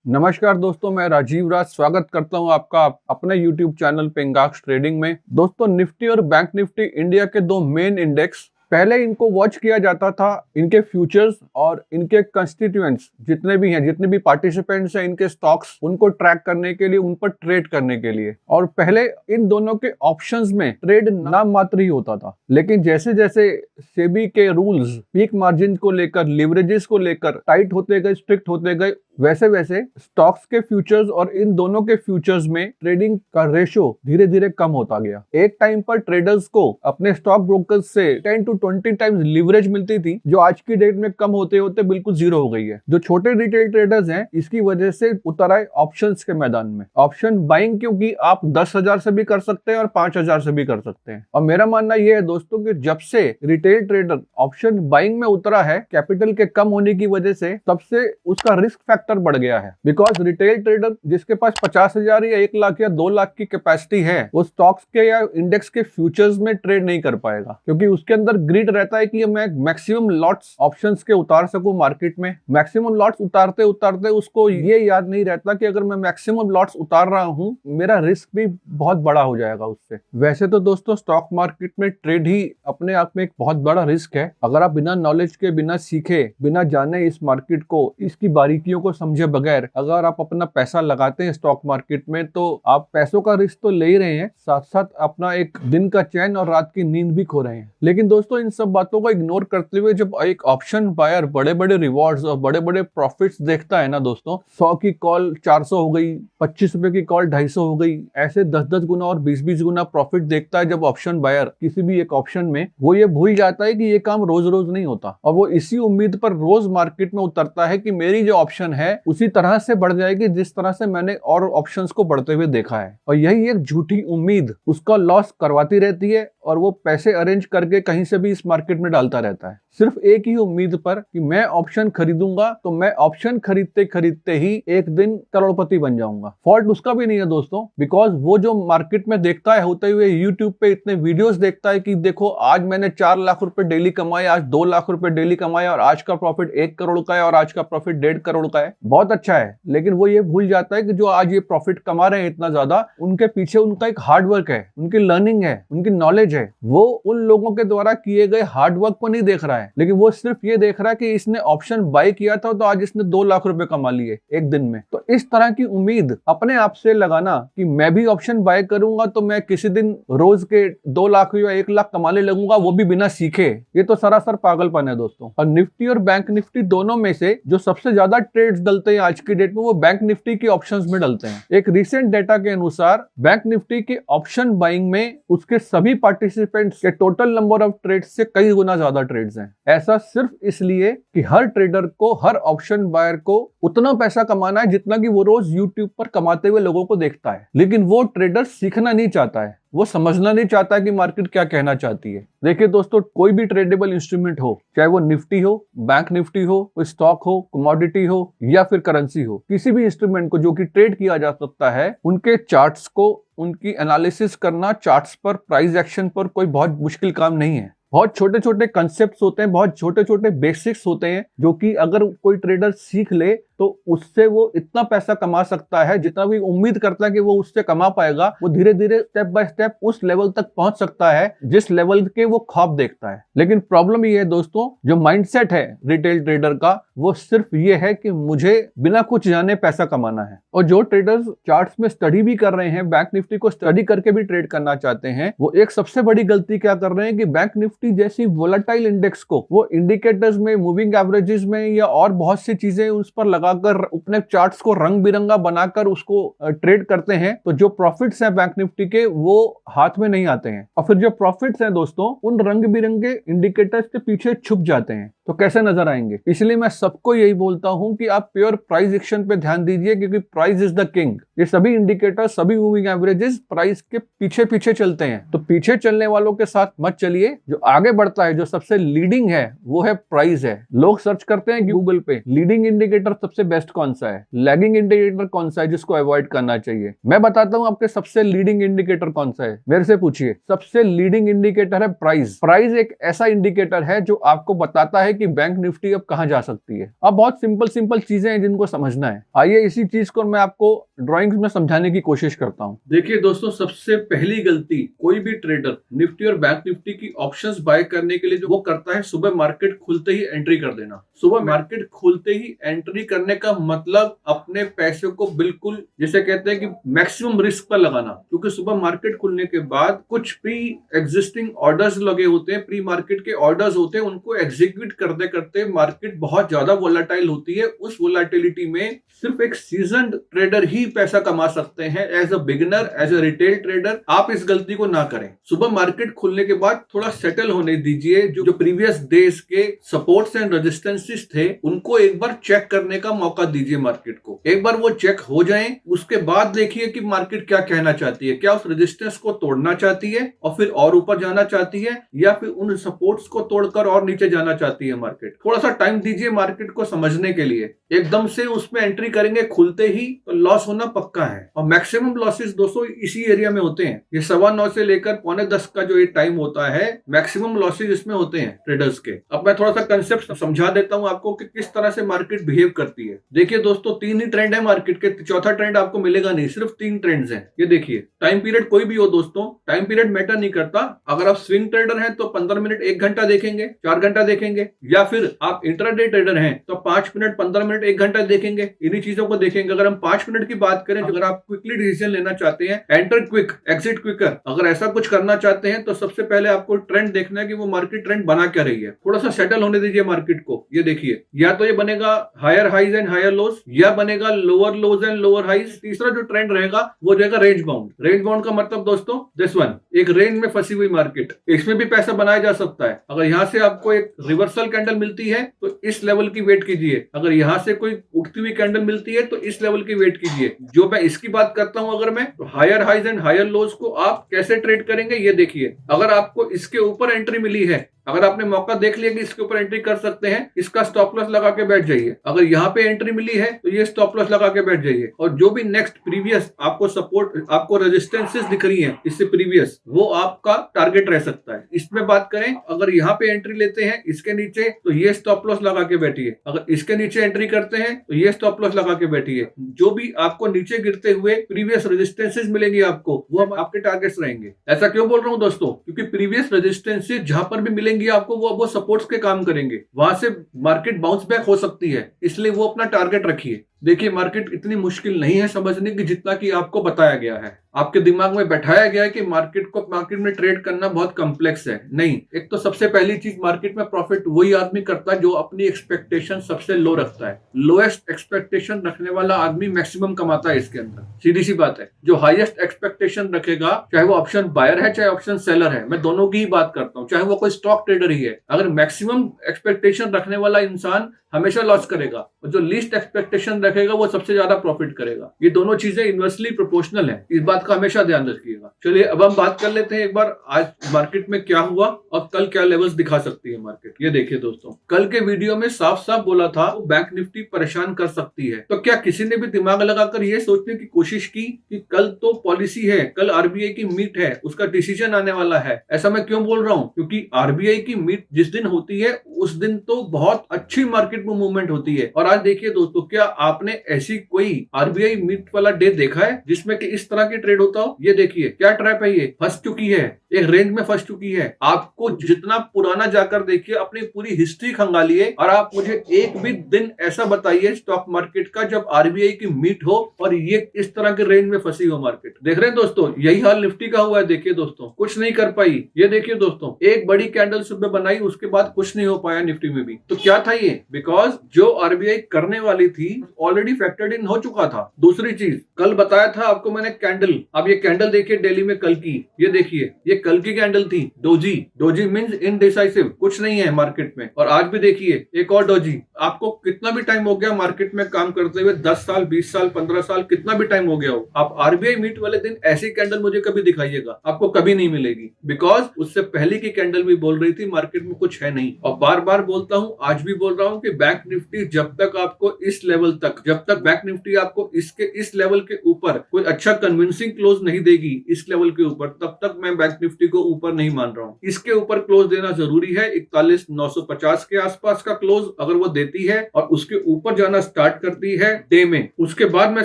नमस्कार दोस्तों, मैं राजीव राज स्वागत करता हूं आपका अपने YouTube चैनल पेंगाक्स ट्रेडिंग में। दोस्तों, निफ्टी और बैंक निफ्टी इंडिया के दो मेन इंडेक्स, पहले इनको वॉच किया जाता था इनके फ्यूचर्स और इनके कंस्टिट्यूएंट्स जितने भी हैं, जितने भी पार्टिसिपेंट्स हैं इनके स्टॉक्स, उनको ट्रैक करने के लिए, उन पर ट्रेड करने के लिए। और पहले इन दोनों के ऑप्शंस में ट्रेड नाम मात्र ही होता था, लेकिन जैसे जैसे सेबी के रूल्स पीक मार्जिन को लेकर, लिवरेजेस को लेकर टाइट होते गए, स्ट्रिक्ट होते गए, वैसे वैसे स्टॉक्स के फ्यूचर्स और इन दोनों के फ्यूचर्स में ट्रेडिंग का रेशो धीरे धीरे कम होता गया। एक टाइम पर ट्रेडर्स को अपने स्टॉक ब्रोकर्स से 10 to 20 टाइम्स लिवरेज मिलती थी, जो आज की डेट में कम होते होते बिल्कुल जीरो हो गई है। जो छोटे रिटेल ट्रेडर्स हैं, इसकी वजह से उतर आए ऑप्शंस के मैदान में। ऑप्शन बाइंग, क्योंकि आप 10,000 से भी कर सकते हैं और 5,000 से भी कर सकते हैं। और मेरा मानना यह है दोस्तों कि जब से रिटेल ट्रेडर ऑप्शन बाइंग में उतरा है कैपिटल के कम होने की वजह से, तब से उसका रिस्क फैक्टर बढ़ गया है। बिकॉज रिटेल ट्रेडर जिसके पास 50,000 या 1 लाख या 2 लाख की कैपेसिटी है, वो स्टॉक्स के या इंडेक्स के फ्यूचर्स में ट्रेड नहीं कर पाएगा, क्योंकि उसके अंदर ग्रिड रहता है कि मैं मैक्सिमम लॉट्स ऑप्शंस के उतार सकूं मार्केट में। मैक्सिमम लॉट्स उतारते उतारते उसको ये याद नहीं रहता कि अगर मैं मैक्सिमम लॉट्स उतार रहा हूं, मेरा रिस्क भी बहुत बड़ा हो जाएगा उससे। वैसे तो दोस्तों, स्टॉक मार्केट में ट्रेड ही अपने आप में एक बहुत बड़ा रिस्क है। अगर आप बिना नॉलेज के, बिना सीखे, बिना जाने इस मार्केट को, इसकी बारीकियों को समझे बगैर अगर आप अपना पैसा लगाते हैं स्टॉक मार्केट में, तो आप पैसों का रिस्क तो ले ही रहे हैं, साथ साथ अपना एक दिन का चैन और रात की नींद भी खो रहे हैं। लेकिन दोस्तों, इन सब बातों को इग्नोर करते हुए जब एक ऑप्शन बायर बड़े बड़े रिवॉर्ड्स और बड़े बड़े प्रॉफिट्स देखता है ना दोस्तों, 100 की कॉल 400 हो गई, 25 रुपए की कॉल 250 हो गई, ऐसे 10-10 गुना और 20-20 गुना प्रॉफिट देखता है जब ऑप्शन बायर किसी भी एक ऑप्शन में, वो ये भूल जाता है कि ये काम रोज रोज नहीं होता। और वो इसी उम्मीद पर रोज मार्केट में उतरता है कि मेरी जो ऑप्शन है उसी तरह से बढ़ जाएगी जिस तरह से मैंने और ऑप्शंस को बढ़ते हुए देखा है। और यही एक झूठी उम्मीद उसका लॉस करवाती रहती है और वो पैसे अरेंज करके कहीं से भी इस मार्केट में डालता रहता है, सिर्फ एक ही उम्मीद पर कि मैं ऑप्शन खरीदूंगा तो मैं ऑप्शन खरीदते खरीदते ही एक दिन करोड़पति बन जाऊंगा। फॉल्ट उसका भी नहीं है दोस्तों, बिकॉज वो जो मार्केट में देखता है होते हुए, यूट्यूब पे इतने वीडियोस देखता है कि देखो आज मैंने 4 लाख रुपए डेली कमाए, आज 2 लाख रुपए डेली कमाए, और आज का प्रॉफिट 1 करोड़ का है, और आज का प्रॉफिट 1.5 करोड़ का है, बहुत अच्छा है। लेकिन वो ये भूल जाता है कि जो आज ये प्रॉफिट कमा रहे हैं इतना ज्यादा, उनके पीछे उनका एक हार्डवर्क है, उनकी लर्निंग है, उनकी नॉलेज है। वो उन लोगों के द्वारा किए गए हार्डवर्क को नहीं देख रहा है, लेकिन वो सिर्फ ये देख रहा है कि इसने ऑप्शन बाय किया था तो आज इसने 2 लाख रुपए कमा लिए एक दिन में। तो इस तरह की उम्मीद अपने आप से लगाना कि मैं भी ऑप्शन बाय करूंगा तो मैं किसी दिन रोज के 2 लाख या 1 लाख कमाने लगूंगा, वो भी बिना सीखे, ये तो सरासर पागलपन है दोस्तों। और निफ्टी और बैंक निफ्टी दोनों में से जो सबसे ज्यादा ट्रेड्स डलते हैं आज की डेट में, वो बैंक निफ्टी की ऑप्शंस में डलते हैं। एक रिसेंट डेटा के अनुसार बैंक निफ्टी के ऑप्शन बाइंग में उसके सभी पार्टिसिपेंट्स के टोटल नंबर ऑफ ट्रेड्स से कई गुना ज्यादा ट्रेड्स हैं। ऐसा सिर्फ इसलिए कि हर ट्रेडर को, हर ऑप्शन बायर को उतना पैसा कमाना है जितना कि वो रोज यूट्यूब पर कमाते हुए लोगों को देखता है। लेकिन वो ट्रेडर सीखना नहीं चाहता है, वो समझना नहीं चाहता कि मार्केट क्या कहना चाहती है। देखिए दोस्तों, कोई भी ट्रेडेबल इंस्ट्रूमेंट हो, चाहे वो निफ्टी हो, बैंक निफ्टी हो, कोई स्टॉक हो, कमोडिटी हो या फिर करेंसी हो, किसी भी इंस्ट्रूमेंट को जो कि ट्रेड किया जा सकता है, उनके चार्ट्स को, उनकी एनालिसिस करना, चार्ट्स पर, प्राइस एक्शन पर कोई बहुत मुश्किल काम नहीं है। बहुत छोटे छोटे कंसेप्ट्स होते हैं, बहुत छोटे छोटे बेसिक्स होते हैं, जो कि अगर कोई ट्रेडर सीख ले तो उससे वो इतना पैसा कमा सकता है जितना भी उम्मीद करता है कि वो उससे कमा पाएगा। वो धीरे धीरे स्टेप बाय स्टेप उस लेवल तक पहुंच सकता है जिस लेवल के वो ख्वाब देखता है। लेकिन प्रॉब्लम ये है दोस्तों, जो माइंडसेट है रिटेल ट्रेडर का, वो सिर्फ ये है कि मुझे बिना कुछ जाने पैसा कमाना है। और जो ट्रेडर्स चार्ट्स में स्टडी भी कर रहे हैं, बैंक निफ्टी को स्टडी करके भी ट्रेड करना चाहते हैं, वो एक सबसे बड़ी गलती क्या कर रहे हैं कि बैंक निफ्टी जैसी वोलेटाइल इंडेक्स को वो इंडिकेटर्स में, मूविंग एवरेजेस में या और बहुत सी चीजें उस पर लगाकर अपने चार्ट्स को रंग बिरंगा बनाकर उसको ट्रेड करते हैं। तो जो प्रॉफिट्स हैं बैंक निफ्टी के, वो हाथ में नहीं आते हैं, और फिर जो प्रॉफिट्स हैं दोस्तों, उन रंग बिरंगे इंडिकेटर्स के पीछे छुप जाते हैं। तो कैसे नजर आएंगे? इसलिए मैं सबको यही बोलता हूं कि आप प्योर प्राइस एक्शन पे ध्यान दीजिए, क्योंकि प्राइस इज द किंग। ये सभी इंडिकेटर, सभी मूविंग एवरेजेस प्राइस के पीछे पीछे चलते हैं। तो पीछे चलने वालों के साथ मत चलिए। जो आगे बढ़ता है, जो सबसे लीडिंग है, वो है प्राइस है। लोग सर्च करते हैं गूगल पे, लीडिंग इंडिकेटर सबसे बेस्ट कौन सा है, लैगिंग इंडिकेटर कौन सा है जिसको अवॉइड करना चाहिए। मैं बताता हूँ आपके सबसे लीडिंग इंडिकेटर कौन सा है, मेरे से पूछिए। सबसे लीडिंग इंडिकेटर है प्राइस। प्राइस एक ऐसा इंडिकेटर है जो आपको बताता है कि बैंक निफ्टी अब कहां जा सकती है। अब बहुत सिंपल चीजें हैं जिनको समझना है। आइए इसी चीज को मैं आपको ड्राइंग्स में समझाने की कोशिश करता हूं। देखिए दोस्तों, सबसे पहली गलती कोई भी ट्रेडर निफ्टी और बैंक निफ्टी की ऑप्शंस बाय करने के लिए जो वो करता है, सुबह मार्केट खुलते ही एंट्री कर देना। सुबह मार्केट खुलते ही एंट्री करने का मतलब अपने पैसे को बिल्कुल, जैसे कहते हैं कि मैक्सिमम रिस्क पर लगाना। क्योंकि सुबह मार्केट खुलने के बाद कुछ प्री एग्जिस्टिंग ऑर्डर्स लगे होते हैं, प्री मार्केट के ऑर्डर्स होते हैं, उनको एग्जीक्यूट करते करते मार्केट बहुत ज्यादा वोलेटाइल होती है। उस वोलेटिलिटी में सिर्फ एक सीजन्ड ट्रेडर ही पैसा कमा सकते हैं। As a beginner, as a retail trader आप इस गलती को ना करें। सुबह मार्केट खुलने के बाद थोड़ा सेटल होने दीजिए। जो प्रीवियस डेज के सपोर्ट्स एंड रेजिस्टेंसेस थे उनको एक बार चेक करने का मौका दीजिए मार्केट को। एक बार वो चेक हो जाएं, उसके बाद देखिए कि मार्केट क्या कहना चाहती है। क्या उस रेजिस्टेंस को तोड़ना चाहती है और फिर और ऊपर जाना चाहती है, या फिर उन सपोर्ट्स को तोड़कर और नीचे जाना चाहती है मार्केट। थोड़ा सा टाइम दीजिए मार्केट को समझने के लिए। एकदम से उसमें एंट्री करेंगे खुलते ही तो लॉस होना पक्का है। और मैक्सिमम लॉसेस दोस्तों इसी एरिया में होते हैं। ये 9:15 से लेकर 9:45 का जो ये टाइम होता है, मैक्सिमम लॉसेस इसमें होते हैं ट्रेडर्स के। अब मैं थोड़ा सा कंसेप्ट समझा देता हूं आपको कि किस तरह से मार्केट बिहेव करती है। देखिए दोस्तों, 3 ही ट्रेंड है मार्केट के, चौथा ट्रेंड आपको मिलेगा नहीं। सिर्फ 3 ट्रेंड्स हैं। ये देखिए, टाइम पीरियड कोई भी हो दोस्तों, टाइम पीरियड मैटर नहीं करता। अगर आप स्विंग ट्रेडर हैं तो 15 मिनट 1 घंटा देखेंगे, 4 घंटा देखेंगे, या फिर आप इंट्राडे ट्रेडर हैं तो 5 मिनट 15 मिनट 1 घंटा देखेंगे। इन्हीं चीजों को देखेंगे। अगर हम 5 मिनट की बात करें, अगर आप क्विकली डिसीजन लेना चाहते हैं, एंटर क्विक एग्जिट क्विकर, अगर ऐसा कुछ करना चाहते हैं तो सबसे पहले आपको ट्रेंड देखना है कि वो मार्केट ट्रेंड बना क्या रही है। थोड़ा सा सेटल होने दीजिए मार्केट को। ये देखिए, या तो ये बनेगा higher highs and higher lows, या बनेगा lower lows and lower highs. तीसरा जो ट्रेंड रहेगा वो रहेगा रेंज बाउंड। रेंज बाउंड का मतलब दोस्तों दिस वन, एक रेंज में फंसी हुई मार्केट। इसमें भी पैसा बनाया जा सकता है। अगर यहां से आपको एक रिवर्सल कैंडल मिलती है तो इस लेवल की वेट कीजिए। अगर यहां से कोई उठती हुई कैंडल मिलती है तो इस लेवल की वेट कीजिए। जो मैं इसकी बात करता हूं, अगर मैं तो higher highs and higher lows को आप कैसे ट्रेड करेंगे ये देखिए। अगर आपको इसके ऊपर एंट्री मिली है, अगर आपने मौका देख लिया कि इसके ऊपर एंट्री कर सकते हैं, इसका स्टॉप लॉस लगा के बैठ जाइए। अगर यहाँ पे एंट्री मिली है तो ये स्टॉप लॉस लगा के बैठ जाइए। और जो भी नेक्स्ट प्रीवियस आपको सपोर्ट, आपको रेजिस्टेंसेस दिख रही हैं इससे प्रीवियस, वो आपका टारगेट रह सकता है। इसमें बात करें, अगर यहाँ पे एंट्री लेते हैं इसके नीचे तो ये स्टॉप लॉस लगा के बैठिए। अगर इसके नीचे एंट्री करते हैं तो ये स्टॉप लॉस लगा के बैठिए। जो भी आपको नीचे गिरते हुए प्रीवियस रेजिस्टेंसेस मिलेंगे आपको, वो आपके टारगेट्स रहेंगे। ऐसा क्यों बोल रहा हूँ दोस्तों? क्योंकि प्रीवियस रेजिस्टेंसेस जहां पर भी मिलेंगे आपको, वो सपोर्ट्स के काम करेंगे। वहां से मार्केट बाउंस बैक हो सकती है, इसलिए वो अपना टारगेट रखिए। देखिए, मार्केट इतनी मुश्किल नहीं है समझने की जितना कि आपको बताया गया है। आपके दिमाग में बैठाया गया है कि मार्केट में ट्रेड करना बहुत कॉम्प्लेक्स है। नहीं, एक तो सबसे पहली चीज, मार्केट में प्रॉफिट वही आदमी करता है जो अपनी एक्सपेक्टेशन सबसे लो रखता है। लोएस्ट एक्सपेक्टेशन रखने वाला आदमी मैक्सिमम कमाता है इसके अंदर। सीधी सी बात है। जो हाईएस्ट एक्सपेक्टेशन रखेगा, चाहे वो ऑप्शन बायर है चाहे ऑप्शन सेलर है, मैं दोनों की ही बात करता हूँ, चाहे वो कोई स्टॉक ट्रेडर ही है, अगर मैक्सिमम एक्सपेक्टेशन रखने वाला इंसान हमेशा लॉस करेगा, और जो लीस्ट एक्सपेक्टेशन रखेगा वो सबसे ज्यादा प्रॉफिट करेगा। ये दोनों चीजें इनवर्सली प्रोपोर्शनल है, इस बात का हमेशा ध्यान रखिएगा। चलिए अब हम बात कर लेते हैं एक बार आज मार्केट में क्या हुआ और कल क्या लेवल्स दिखा सकती है मार्केट। ये देखिए दोस्तों, कल के वीडियो में साफ साफ बोला था बैंक निफ्टी परेशान कर सकती है। तो क्या किसी ने भी दिमाग लगाकर ये सोचने की कोशिश की कि कल तो पॉलिसी है, कल आरबीआई की मीट है, उसका डिसीजन आने वाला है? ऐसा मैं क्यों बोल रहा हूँ? क्योंकि आरबीआई की मीट जिस दिन होती है उस दिन तो बहुत अच्छी मार्केट में मूवमेंट होती है। और आज देखिए दोस्तों, क्या आपने ऐसी कोई आरबीआई मीट वाला डे देखा है जिसमें कि इस तरह की ट्रेड होता हो? ये देखिए क्या ट्रैप है, ये फंस चुकी है, एक रेंज में फंस चुकी है। आपको जितना पुराना जाकर देखिए, अपनी पूरी हिस्ट्री खंगालिए और आप मुझे एक भी दिन ऐसा बताइए स्टॉक मार्केट का जब आरबीआई की मीट हो और ये इस तरह के रेंज में फंसी हो मार्केट। देख रहे हैं दोस्तों, यही हाल निफ्टी का हुआ है। देखिए दोस्तों, कुछ नहीं कर पाई। ये देखिए दोस्तों, एक बड़ी कैंडल सुबह बनाई, उसके बाद कुछ नहीं हो पाया निफ्टी में भी। तो क्या था ये? बिकॉज जो आरबीआई करने वाली थी ऑलरेडी फैक्टर्ड इन हो चुका था। दूसरी चीज, कल बताया था आपको मैंने कैंडल, अब ये कैंडल देखिए डेली में कल की, ये देखिए ये कल की कैंडल थी डोजी। डोजी मींस इनडिसाइसिव, कुछ नहीं है मार्केट में। और आज भी देखिए एक और डोजी। आपको कितना भी टाइम हो गया मार्केट में काम करते हुए, 10 साल 20 साल 15 साल कितना भी टाइम हो गया हो, आप आरबीआई मीट वाले दिन ऐसी कैंडल मुझे कभी दिखाइएगा, आपको कभी नहीं मिलेगी। बिकॉज उससे पहले की कैंडल भी बोल रही थी मार्केट में कुछ है नहीं। और बार बार बोलता हूं, आज भी बोल रहा हूं कि बैंक निफ्टी जब तक आपको इस लेवल तक, जब तक बैंक निफ्टी आपको इसके इस लेवल के ऊपर कोई अच्छा कन्विंसिंग क्लोज नहीं देगी इस लेवल के ऊपर, तब तक मैं बैंक निफ्टी को ऊपर नहीं मान रहा हूं। इसके ऊपर क्लोज देना जरूरी है। 41,950 के आसपास का क्लोज अगर वो देती है और उसके ऊपर जाना स्टार्ट करती है डे में, उसके बाद मैं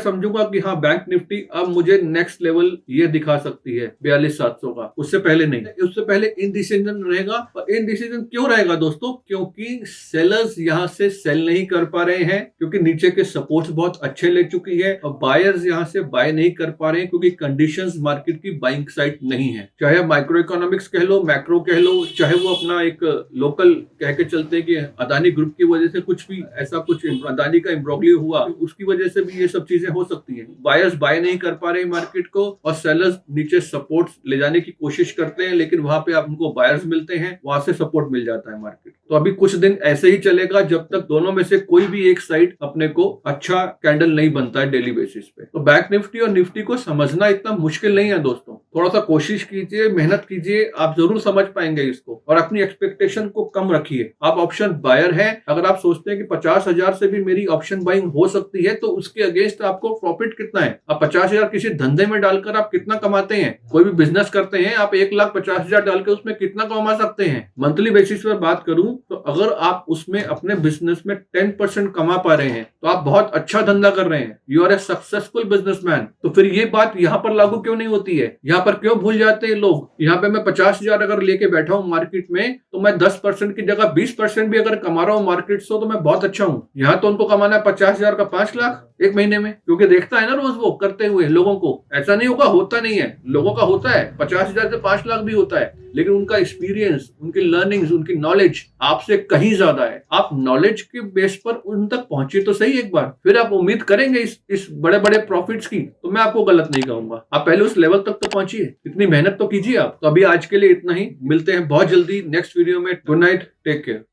समझूंगा कि हाँ बैंक निफ्टी अब मुझे नेक्स्ट लेवल ये दिखा सकती है 42,700 का। उससे पहले नहीं, उससे पहले इनडिसीजन रहेगा। और इनडिसीजन क्यों रहेगा दोस्तों? क्योंकि सेलर्स यहां से सेल नहीं कर पा रहे हैं, क्योंकि नीचे के सपोर्ट्स बहुत अच्छे ले चुकी है। और बायर्स यहां से बाय नहीं कर पा रहे हैं क्योंकि कंडीशंस मार्केट की बाइंग साइड नहीं है। चाहे माइक्रो इकोनॉमिक्स कह लो, मैक्रो कह लो, चाहे वो अपना एक लोकल कह के चलते हैं कि अदानी ग्रुप की वजह से कुछ भी ऐसा कुछ अदानी का इम्ब्रोग्लियो हुआ, उसकी वजह से भी ये सब चीजें हो सकती है। बायर्स बाय नहीं कर पा रहे मार्केट को और सेलर्स नीचे सपोर्ट ले जाने की कोशिश करते हैं, लेकिन वहां पे आप उनको बायर्स मिलते हैं, वहां से सपोर्ट मिल जाता है मार्केट। तो अभी कुछ दिन ऐसे ही चलेगा जब तक दोनों में से कोई भी एक साइड अपने को अच्छा कैंडल नहीं बनता है डेली बेसिस पे। तो बैंक निफ्टी और निफ्टी को समझना इतना मुश्किल नहीं है दोस्तों। थोड़ा सा कोशिश कीजिए, मेहनत कीजिए, आप जरूर समझ पाएंगे इसको। और अपनी एक्सपेक्टेशन को कम रखिए। आप ऑप्शन बायर हैं, अगर आप सोचते हैं कि 50,000 से भी मेरी ऑप्शन बाइंग हो सकती है, तो उसके अगेंस्ट आपको प्रॉफिट कितना है? आप 50,000 किसी धंधे में डालकर आप कितना कमाते हैं? कोई भी बिजनेस करते हैं, आप 1,50,000 डाल के उसमें कितना कमा सकते हैं? मंथली बेसिस पर बात करूं तो अगर आप उसमें अपने बिजनेस में 10% कमा पा रहे हैं तो आप बहुत अच्छा धंधा कर रहे हैं। You are a successful businessman. तो फिर ये बात यहाँ पर लागू क्यों नहीं होती है? यहाँ पर क्यों भूल जाते हैं लोग? यहाँ पे मैं 50,000 अगर लेके बैठा हूँ मार्केट में, तो मैं 10% की जगह 20% भी अगर कमा रहा हूँ मार्केट से, तो मैं बहुत अच्छा हूँ। यहाँ तो उनको कमाना है 50,000 का 5 लाख एक महीने में, क्योंकि देखता है ना रोज वो करते हुए लोगों को। ऐसा नहीं होगा, होता नहीं है, लोगों का होता है, 50,000 से 5 लाख भी होता है, लेकिन उनका एक्सपीरियंस, उनकी लर्निंग्स, उनकी नॉलेज आपसे कहीं ज्यादा है। आप नॉलेज के बेस पर उन तक पहुंचे तो सही एक बार, फिर आप उम्मीद करेंगे इस बड़े बड़े प्रॉफिट्स की, तो मैं आपको गलत नहीं कहूंगा। आप पहले उस लेवल तक तो पहुंचिए, इतनी मेहनत तो कीजिए आप। तो अभी आज के लिए इतना ही, मिलते हैं बहुत जल्दी नेक्स्ट वीडियो में। Good night, take care.